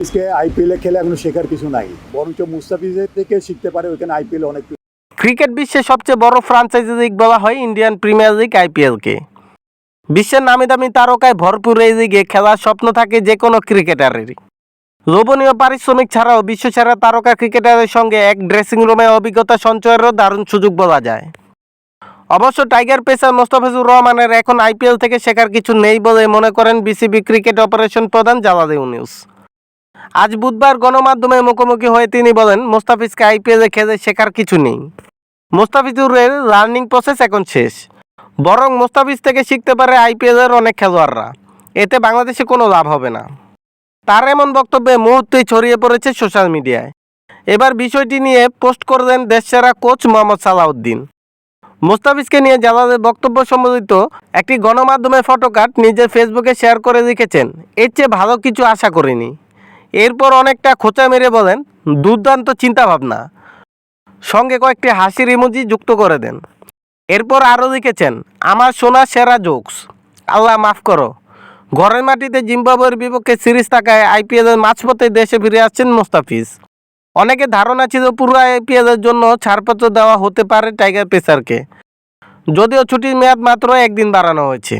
আজকে আইপিএলে খেলে এখনো শেখার কিছু নাই, বরঞ্চ মুস্তাফিজের থেকে শিখতে পারে। ওইখানে আইপিএল অনেক ক্রিকেট বিশ্বের সবচেয়ে বড় ফ্রাঞ্চাইজি লিগ বলা হয় ইন্ডিয়ান প্রিমিয়ার লিগ আইপিএলকে। বিশ্বের নামি দামি তারকায় ভরপুর এই লিগে খেলার স্বপ্ন থাকে যে কোনো ক্রিকেটারেরই। লোভনীয় পারিশ্রমিক ছাড়াও বিশ্বসেরা তারকা ক্রিকেটারের সঙ্গে এক ড্রেসিং রুমে অভিজ্ঞতা সঞ্চয়েরও দারুণ সুযোগ বলা যায়। অবশ্য টাইগার পেসার মোস্তাফিজুর রহমানের এখন আইপিএল থেকে শেখার কিছু নেই বলে মনে করেন বিসিবি ক্রিকেট অপারেশন প্রধান জালাল ইউনুস। আজ বুধবার গণমাধ্যমের মুখোমুখি হয়ে তিনি বলেন, মোস্তাফিজকে আইপিএলে খেলে শেখার কিছর নেই। মোস্তাফিজুরের লার্নিং প্রসেস এখন শেষ। বরং মোস্তাফিজ থেকে শিখতে পারে আইপিএলের অনেক খেলোয়াড়রা। এতে বাংলাদেশে কোনো লাভ হবে না। তার এমন বক্তব্যে মুহূর্তেই ছড়িয়ে পড়েছে সোশ্যাল মিডিয়ায়। এবার বিষয়টি নিয়ে পোস্ট করলেন দেশসেরা কোচ মোহাম্মদ সালাউদ্দিন। মোস্তাফিজকে নিয়ে জালালের বক্তব্য সম্বলিত একটি গণমাধ্যমের ফটোকার্ড নিজের ফেসবুকে শেয়ার করে লিখেছেন, এর চেয়ে ভালো কিছু আশা করিনি। এরপর অনেকটা খোঁচা মেরে বলেন, দুর্দান্ত চিন্তাভাবনা, সঙ্গে কয়েকটি হাসির ইমোজি যুক্ত করে দেন। এরপর আরও লিখেছেন, আমার সোনার সেরা জোকস, আল্লাহ মাফ করো। ঘরের মাটিতে জিম্বাবুয়ের বিপক্ষে সিরিজ থাকায় আইপিএলের মাঝপথে দেশে ফিরে আসছেন মোস্তাফিজ। অনেকে ধারণা ছিল পুরো আইপিএলের জন্য ছাড়পত্র দেওয়া হতে পারে টাইগার পেসারকে, যদিও ছুটির মেয়াদ মাত্র একদিন বাড়ানো হয়েছে।